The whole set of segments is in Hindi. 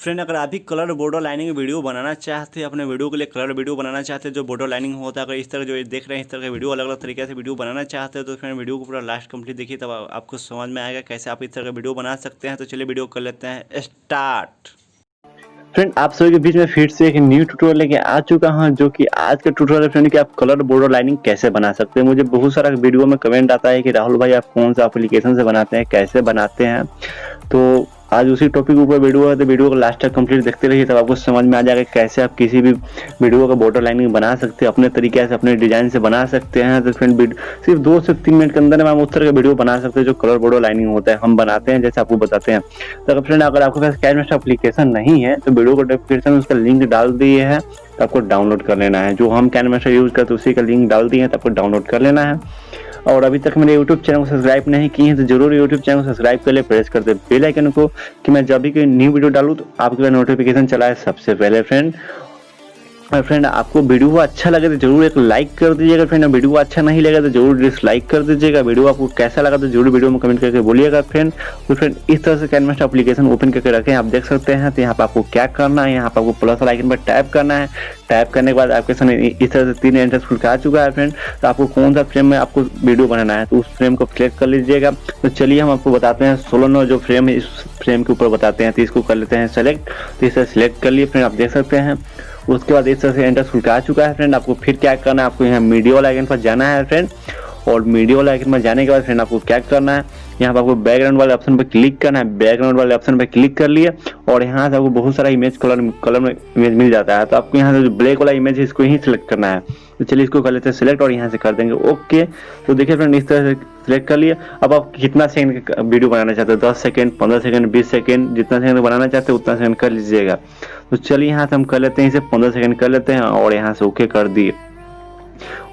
फ्रेंड, अगर आप भी कलर बॉर्डर लाइनिंग वीडियो बनाना चाहते हैं, अपने वीडियो के लिए कलर वीडियो बनाना चाहते हैं जो बॉर्डर लाइनिंग होता है, अगर इस तरह जो ये देख रहे हैं इस तरह के वीडियो अलग अलग तरीके से वीडियो बनाना चाहते हैं तो फ्रेंड वीडियो को पूरा लास्ट कंप्लीट देखिए, तब आपको समझ में आएगा कैसे आप इस तरह का वीडियो बना सकते हैं। तो चलिए वीडियो कर लेते हैं स्टार्ट। फ्रेंड, आप सभी के बीच में फिर से एक न्यू ट्यूटोरियल लेके आ चुका हूं, जो कि आज का ट्यूटोरियल फ्रेंड कि आप कलर बॉर्डर लाइनिंग कैसे बना सकते हैं। मुझे बहुत सारा वीडियो में कमेंट आता है कि राहुल भाई आप कौन सा एप्लीकेशन से बनाते हैं, कैसे बनाते हैं। तो आज उसी टॉपिक के ऊपर वीडियो है, तो वीडियो को लास्ट तक कंप्लीट देखते रहिए, तब आपको समझ में आ जाएगा कैसे आप किसी भी वीडियो का बॉर्डर लाइनिंग बना सकते हैं, अपने तरीके से अपने डिजाइन से बना सकते हैं। तो फ्रेंड सिर्फ 2 से 3 मिनट के अंदर में हम उस तरह का वीडियो बना सकते हैं जो कलर बॉर्डर लाइनिंग होता है, हम बनाते हैं जैसे आपको बताते हैं। तो फ्रेंड, अगर आपके पास काइनमास्टर एप्लीकेशन नहीं है तो वीडियो को डिस्क्रिप्शन में उसका लिंक डाल दिए है, तो आपको डाउनलोड कर लेना है। जो हम काइनमास्टर यूज करते हैं उसी का लिंक डाल दिए है, तो आपको डाउनलोड कर लेना है। और अभी तक मेरे YouTube चैनल को सब्सक्राइब नहीं किए हैं तो जरूर YouTube चैनल को सब्सक्राइब कर ले, प्रेस कर दे बेल आइकन को कि मैं जब भी कोई न्यू वीडियो डालूं तो आपके पास नोटिफिकेशन चला है सबसे पहले। फ्रेंड, आपको वीडियो अच्छा लगे तो जरूर एक लाइक कर दीजिएगा। फ्रेंड, वीडियो अच्छा नहीं लगा तो जरूर डिसलाइक कर दीजिएगा। वीडियो आपको कैसा लगा तो जरूर वीडियो में कमेंट करके बोलिएगा। फ्रेंड, तो फ्रेंड इस तरह से काइनमास्टर एप्लीकेशन ओपन करके रखें, आप देख सकते हैं। तो यहाँ पर आपको क्या करना है, यहाँ पर आपको प्लस वाला आइकन पर टैप करना है। टैप करने के बाद आपके सामने इस तरह से 3 एंट्रेंस खुल आ चुका है। फ्रेंड, तो आपको कौन सा फ्रेम में आपको वीडियो बनाना है तो उस फ्रेम को सिलेक्ट कर लीजिएगा। तो चलिए हम आपको बताते हैं 16 जो फ्रेम है इस फ्रेम के ऊपर बताते हैं, तो इसको कर लेते हैं सेलेक्ट। तो इसे सिलेक्ट कर लिए फ्रेंड, आप देख सकते हैं। उसके बाद इस तरह से एंटर खुल आ चुका है। फ्रेंड, आपको फिर क्या करना है, आपको यहाँ मीडिया वाला आइकन पर जाना है फ्रेंड। और मीडिया वाला आइकन पर जाने के बाद फ्रेंड आपको क्या करना है, यहाँ पर आपको बैकग्राउंड वाले ऑप्शन पर क्लिक करना है। बैकग्राउंड वाले ऑप्शन पर क्लिक कर लिए और यहाँ से आपको बहुत सारा इमेज कलर में इमेज मिल जाता है। तो आपको यहाँ से जो ब्लैक वाला इमेज है इसको ही सिलेक्ट करना है। तो चलिए इसको कर लेते हैं सिलेक्ट और यहाँ से कर देंगे ओके। तो देखिए फ्रेंड, इस तरह से सिलेक्ट कर लिए। अब आप कितना सेकंड का वीडियो बनाना चाहते हैं, 10 सेकंड, 15 सेकंड, 20 सेकंड, जितना सेकंड बनाना चाहते हैं उतना सेकंड कर लीजिएगा। तो चलिए यहाँ से हम कर लेते हैं, इसे 15 सेकंड कर लेते हैं और यहाँ से ओके कर दिए।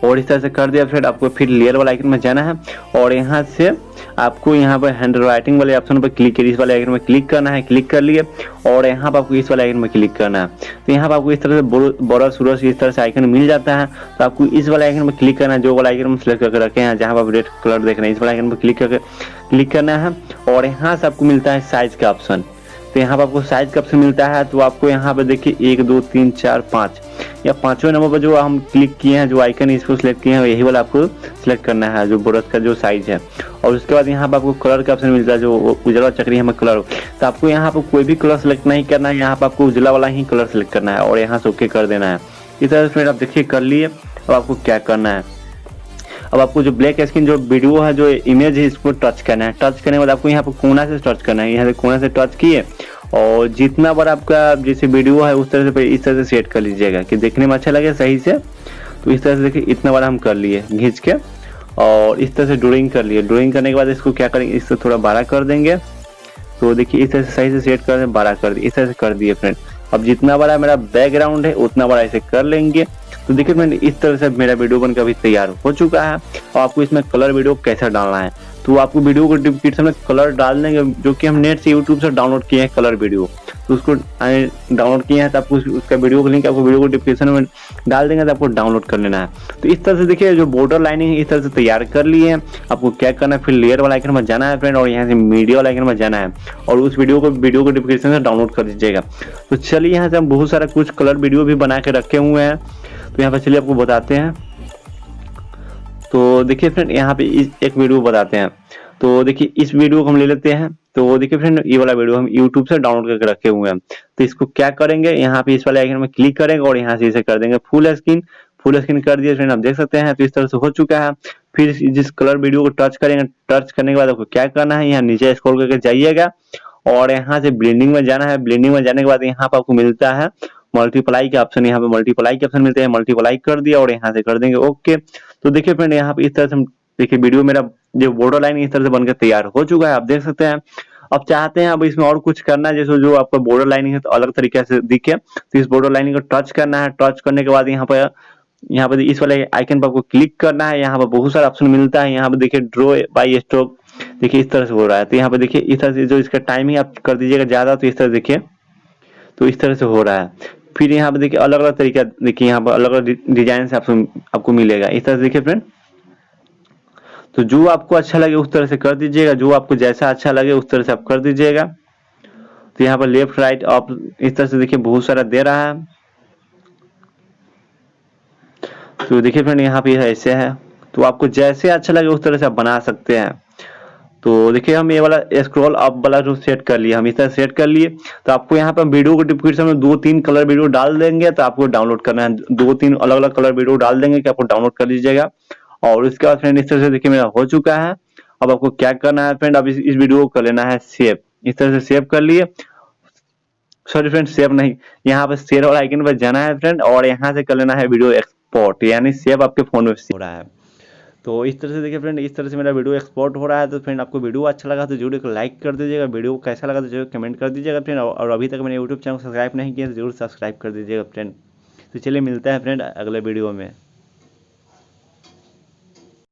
और इस तरह से कर दिया फ्रेंड, आपको फिर लेयर वाला आइकन में जाना है और यहाँ से आपको यहाँ पर हैंड राइटिंग वाले ऑप्शन पर क्लिक करिए, इस वाले आइकन में क्लिक करना है। क्लिक कर लिए और यहाँ पर आपको इस वाले आइकन में क्लिक करना है। तो यहाँ पर आपको इस तरह से बड़ा सूरज इस तरह से आइकन मिल जाता है। तो आपको इस वाले आइकन में क्लिक करना है, जो वाला आइकन में सिलेक्ट करके रखे हैं, जहाँ पर आप रेड कलर देख रहे हैं, इस वाले आइकन पर क्लिक करना है। और यहाँ से आपको मिलता है साइज का ऑप्शन। तो यहाँ पर आपको साइज का ऑप्शन मिलता है। तो आपको यहाँ पे देखिए 1 2 3 4 5 या 5वें नंबर पर जो हम क्लिक किए हैं, जो आइकन इसको सिलेक्ट किए हैं, यही वाला आपको सिलेक्ट करना है, जो बॉर्डर का जो साइज है। और उसके बाद यहाँ पर आपको कलर का ऑप्शन मिलता है, जो उजला चक्री हमें कलर। तो आपको यहाँ पर कोई भी कलर सेलेक्ट नहीं करना है, यहाँ पर आपको उजला वाला ही कलर सेलेक्ट करना है और यहाँ से ओके कर देना है। इस तरह से आप देखिए कर लिए। अब आपको क्या करना है, अब आपको जो ब्लैक स्क्रीन जो वीडियो है, जो इमेज है, इसको टच करना है। टच करने के बाद आपको यहाँ पर कोना से टच करना है। यहाँ से कोना से टच किए और जितना बड़ा आपका जैसे वीडियो है उस तरह से इस तरह से सेट कर लीजिएगा कि देखने में अच्छा लगे सही से। तो इस तरह से देखिए इतना बड़ा हम कर लिए खींच के और इस तरह से ड्राइंग कर लिए। ड्राइंग करने के बाद इसको क्या करेंगे, इससे थोड़ा बड़ा कर देंगे। तो देखिए इस तरह से सही से सेट कर दें, बड़ा कर दिए, इस तरह से कर दिए फ्रेंड। अब जितना बड़ा मेरा बैकग्राउंड है उतना बड़ा इसे कर लेंगे। तो देखिए फ्रेंड, इस तरह से मेरा वीडियो बनकर अभी तैयार हो चुका है। और आपको इसमें कलर वीडियो कैसे डालना है, तो आपको वीडियो को डिस्क्रिप्शन में कलर डाल देंगे, जो कि हम नेट से यूट्यूब से डाउनलोड किए हैं कलर वीडियो। तो उसको डाउनलोड किए हैं तो आपको उसका वीडियो का लिंक आपको वीडियो को डिस्क्रिप्शन में डाल देंगे, तो आपको डाउनलोड कर लेना है। तो इस तरह से देखिए जो बॉर्डर लाइनिंग इस तरह से तैयार कर लिए हैं। आपको क्या करना है, फिर लेयर वाला आइकन में जाना है फ्रेंड और यहाँ से मीडिया वाला आइकन में जाना है और उस वीडियो को डिस्क्रिप्शन से डाउनलोड कर दीजिएगा। तो चलिए यहाँ से हम बहुत सारा कुछ कलर वीडियो भी बना के रखे हुए हैं। तो यहाँ पर चलिए आपको बताते हैं। तो देखिए फ्रेंड, यहाँ पे एक वीडियो बताते हैं। तो देखिए इस वीडियो को हम ले लेते हैं। तो देखिए फ्रेंड, ये वाला वीडियो हम YouTube से डाउनलोड करके रखे हुए हैं। तो इसको क्या करेंगे, यहाँ पे इस वाले आइकन में क्लिक करेंगे और यहाँ से इसे कर देंगे फुल स्क्रीन कर दिया फ्रेंड, आप देख सकते हैं। तो इस तरह से हो चुका है। फिर जिस कलर वीडियो को टच करेंगे, टच करने के बाद आपको क्या करना है, यहाँ नीचे स्क्रॉल करके जाइएगा और यहाँ से ब्लेंडिंग में जाना है। ब्लेंडिंग में जाने के बाद यहाँ पर आपको मिलता है मल्टीप्लाई का ऑप्शन। यहाँ पे मल्टीप्लाई के ऑप्शन मिलते हैं, मल्टीप्लाई कर दिया और यहाँ से कर देंगे ओके। तो देखिए फ्रेंड, यहाँ पे इस तरह से देखिए वीडियो मेरा जो बॉर्डर लाइन इस तरह से बनकर तैयार हो चुका है, आप देख सकते हैं। अब चाहते हैं अब इसमें और कुछ करना है, जैसे जो आपका बॉर्डर लाइनिंग है तो अलग तरीके से दिखे, तो इस बॉर्डर लाइनिंग को टच करना है। टच करने के बाद यहाँ पे इस वाले आइकन पर आपको क्लिक करना है। यहाँ पर बहुत सारा ऑप्शन मिलता है। यहाँ पे देखिए ड्रॉ बाय स्ट्रोक, देखिए इस तरह से हो रहा है। तो यहाँ पे देखिए इस तरह से जो इसका टाइमिंग आप कर दीजिएगा ज्यादा, तो इस तरह देखिए, तो इस तरह से हो रहा है। फिर यहाँ पे देखिए अलग अलग तरीका, देखिए यहाँ पर अलग अलग डिजाइन से आपको मिलेगा इस तरह से देखिए फ्रेंड। तो जो आपको अच्छा लगे उस तरह से कर दीजिएगा, जो आपको जैसा अच्छा लगे उस तरह से आप कर दीजिएगा। तो यहाँ पर लेफ्ट राइट अप इस तरह से देखिए बहुत सारा दे रहा है। तो देखिए फ्रेंड यहाँ पे ऐसे है, तो आपको जैसे अच्छा लगे उस तरह से आप बना सकते हैं। तो देखिए हम ये वाला स्क्रॉल अप वाला जो सेट कर लिए, हम इस तरह सेट कर लिए। तो आपको यहाँ पर वीडियो को डिस्क्रिप्शन में 2-3 कलर वीडियो डाल देंगे, तो आपको डाउनलोड करना है। 2-3 अलग अलग कलर वीडियो डाल देंगे कि आपको डाउनलोड कर लीजिएगा। और उसके बाद फ्रेंड इस तरह से देखिए मेरा हो चुका है। अब आपको क्या करना है फ्रेंड, अब इस वीडियो को कर लेना है सेव। इस तरह से सेव कर लिए, सॉरी फ्रेंड सेव नहीं, यहाँ पे शेयर वाला आइकन पर जाना है फ्रेंड, और यहाँ से कर लेना है वीडियो एक्सपोर्ट, यानी सेव आपके फोन में हो रहा है। तो इस तरह से देखिए फ्रेंड, इस तरह से मेरा वीडियो एक्सपोर्ट हो रहा है। तो फ्रेंड आपको वीडियो अच्छा लगा तो जरूर एक लाइक कर दीजिएगा, वीडियो कैसा लगा तो जरूर कमेंट कर दीजिएगा फ्रेंड। और अभी तक मैंने यूट्यूब चैनल सब्सक्राइब नहीं किया तो जरूर सब्सक्राइब कर दीजिएगा फ्रेंड। तो चलिए मिलता है फ्रेंड अगले वीडियो में।